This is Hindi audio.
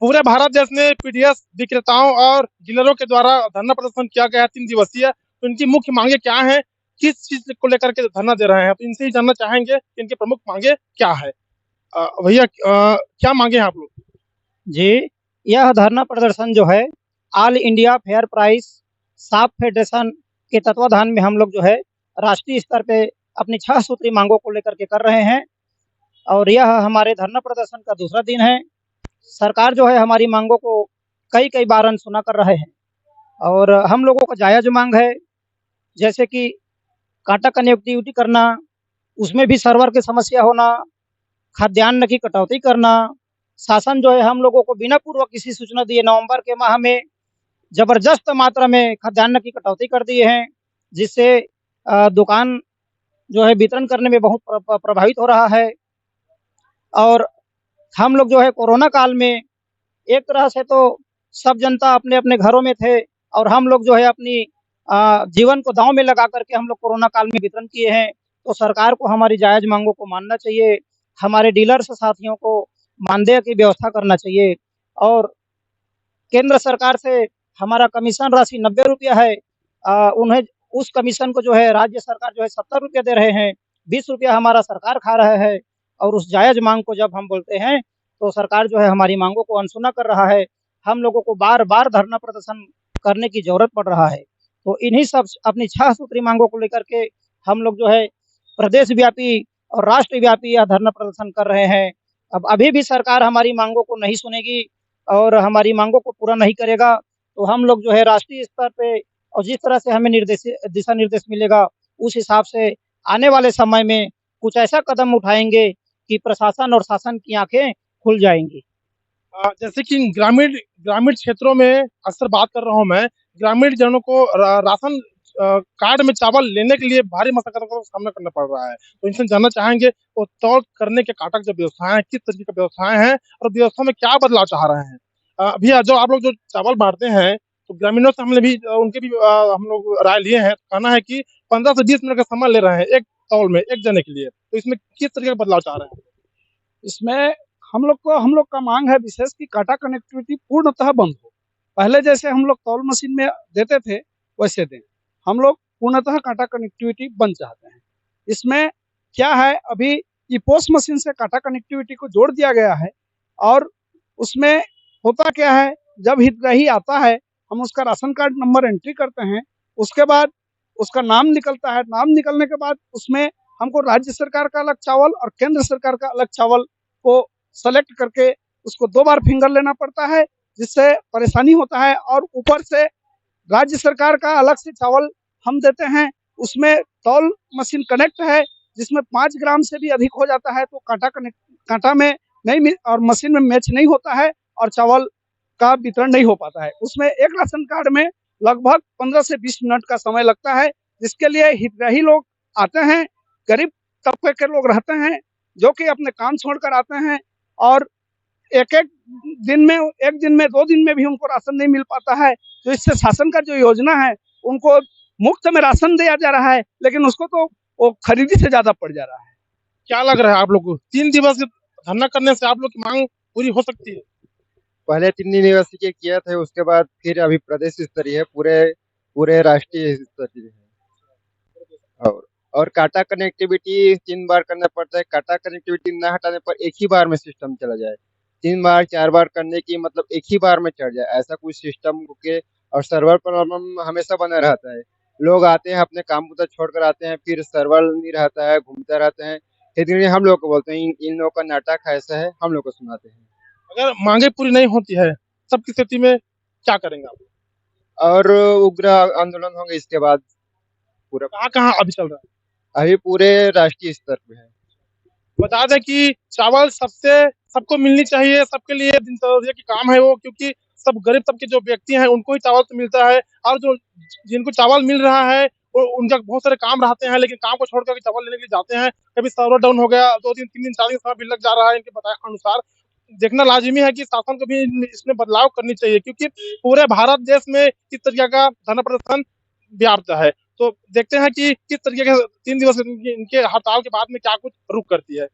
पूरे भारत देश में पीडीएस विक्रेताओं और डीलरों के द्वारा धरना प्रदर्शन किया गया है 3 दिवसीय। तो इनकी मुख्य मांगे क्या है, किस चीज को लेकर के धरना दे रहे हैं, तो इनसे ही जानना चाहेंगे कि इनकी प्रमुख मांगे क्या है। भैया, क्या मांगे हैं आप लोग। जी, यह धरना प्रदर्शन जो है ऑल इंडिया फेयर प्राइस साफ फेडरेशन के तत्वाधान में हम लोग जो है राष्ट्रीय स्तर पे अपनी 6 सूत्री मांगों को लेकर के कर रहे हैं और यह हमारे धरना प्रदर्शन का दूसरा दिन है। सरकार जो है हमारी मांगों को कई कई बार अनसुना कर रहे हैं और हम लोगों का जायज़ मांग है, जैसे कि कांटा कनेक्टिविटी करना, उसमें भी सर्वर की समस्या होना, खाद्यान्न की कटौती करना। शासन जो है हम लोगों को बिना पूर्व किसी सूचना दिए नवंबर के माह में जबरदस्त मात्रा में खाद्यान्न की कटौती कर दिए हैं, जिससे दुकान जो है वितरण करने में बहुत प्रभावित हो रहा है। और हम लोग जो है कोरोना काल में एक तरह से तो सब जनता अपने अपने घरों में थे और हम लोग जो है अपनी जीवन को दांव में लगा करके हम लोग कोरोना काल में वितरण किए हैं। तो सरकार को हमारी जायज मांगों को मानना चाहिए, हमारे डीलर्स साथियों को मानदेय की व्यवस्था करना चाहिए और केंद्र सरकार से हमारा कमीशन राशि 90 रुपया है, उन्हें उस कमीशन को जो है राज्य सरकार जो है 70 रुपया दे रहे हैं, 20 रुपया हमारा सरकार खा रहा है। और उस जायज़ मांग को जब हम बोलते हैं तो सरकार जो है हमारी मांगों को अनसुना कर रहा है। हम लोगों को बार बार धरना प्रदर्शन करने की जरूरत पड़ रहा है। तो इन्हीं सब अपनी 6 सूत्री मांगों को लेकर के हम लोग जो है प्रदेश व्यापी और राष्ट्रव्यापी यह धरना प्रदर्शन कर रहे हैं। अब अभी भी सरकार हमारी मांगों को नहीं सुनेगी और हमारी मांगों को पूरा नहीं करेगा तो हम लोग जो है राष्ट्रीय स्तर पे और जिस तरह से हमें दिशा निर्देश मिलेगा उस हिसाब से आने वाले समय में कुछ ऐसा कदम उठाएंगे कि प्रशासन और शासन की आंखें खुल जाएंगी। जैसे कि ग्रामीण ग्रामीण क्षेत्रों में अक्सर बात कर रहा हूँ मैं, ग्रामीण जनों को राशन कार्ड में चावल लेने के लिए भारी मशक्कत का सामना करना पड़ रहा है। तो इनसे जानना चाहेंगे वो तौल करने के काटक जो व्यवस्थाएं हैं, किस तरीके की व्यवस्थाएं हैं और व्यवस्था में क्या बदलाव चाह रहे हैं। भैया, जो आप लोग जो चावल बांटते हैं, तो ग्रामीणों से हमने भी उनके भी हम लोग राय लिए हैं। कहना है कि 15 से 20 मिनट का समय ले रहे हैं एक तौल में एक जने के लिए। तो इसमें किस तरीके का बदलाव चाह रहे हैं। इसमें हम लोग का मांग है विशेष कि काटा कनेक्टिविटी पूर्णतः बंद हो। पहले जैसे हम लोग तौल मशीन में देते थे वैसे दें। हम लोग पूर्णतः काटा कनेक्टिविटी बंद चाहते हैं। इसमें क्या है, अभी ईपोस मशीन से काटा कनेक्टिविटी को जोड़ दिया गया है और उसमें होता क्या है, जब हितग्राही आता है हम उसका राशन कार्ड नंबर एंट्री करते हैं, उसके बाद उसका नाम निकलता है। नाम निकलने के बाद उसमें हमको राज्य सरकार का अलग चावल और केंद्र सरकार का अलग चावल को सेलेक्ट करके उसको 2 बार फिंगर लेना पड़ता है, जिससे परेशानी होता है। और ऊपर से राज्य सरकार का अलग से चावल हम देते हैं, उसमें तौल मशीन कनेक्ट है जिसमें 5 ग्राम से भी अधिक हो जाता है तो कांटा में नहीं और मशीन में मैच नहीं होता है और चावल का वितरण नहीं हो पाता है। उसमें एक राशन कार्ड में लगभग 15 से 20 मिनट का समय लगता है, जिसके लिए हितग्राही लोग आते हैं, गरीब तबके के लोग रहते हैं जो कि अपने काम छोड़कर आते हैं और एक दिन में 2 दिन में भी उनको राशन नहीं मिल पाता है। तो इससे शासन का जो योजना है उनको मुफ्त में राशन दिया जा रहा है, लेकिन उसको तो वो खरीदी से ज्यादा पड़ जा रहा है। क्या लग रहा है आप लोग को 3 दिवस धरना करने से आप लोग की मांग पूरी हो सकती है। पहले 3 दिवसीय किए थे, उसके बाद फिर अभी प्रदेश स्तरीय है, पूरे पूरे राष्ट्रीय स्तरीय है। और काटा कनेक्टिविटी 3 बार करना पड़ता है। काटा कनेक्टिविटी न हटाने पर एक ही बार में सिस्टम चला जाए। 3 बार 4 बार करने की मतलब एक ही बार में चढ़ जाए, ऐसा कुछ सिस्टम के। और सर्वर प्रॉब्लम हमेशा बना रहता है। लोग आते हैं अपने काम को छोड़कर आते हैं, फिर सर्वर नहीं रहता है, घूमते रहते हैं। फिर हम लोग को बोलते हैं इन लोगों का नाटक ऐसा है, हम लोग को सुनाते हैं। अगर मांगे पूरी नहीं होती है तब की स्थिति में क्या करेंगे आप। और उग्र आंदोलन होंगे इसके बाद। पूरा कहाँ कहाँ अभी चल रहा है। अभी पूरे राष्ट्रीय स्तर पे है। बता दें कि चावल सबको मिलनी चाहिए, सबके लिए दिनचर्या की काम है वो, क्योंकि सब गरीब तबके जो व्यक्ति हैं उनको ही चावल तो मिलता है। और जो जिनको चावल मिल रहा है वो उनका बहुत सारे काम रहते हैं, लेकिन काम को छोड़ कर चावल लेने के लिए जाते हैं। कभी सर्वर डाउन हो गया, 2 दिन 3 दिन 4 दिन समय भी लग जा रहा है। इनके बताए अनुसार देखना लाजिमी है कि शासन को भी इसमें बदलाव करनी चाहिए, क्योंकि पूरे भारत देश में इस तरीके का धरना प्रदर्शन व्याप्त है। तो देखते हैं कि किस तरीके के 3 दिवस इनके हड़ताल के बाद में क्या कुछ रुख करती है।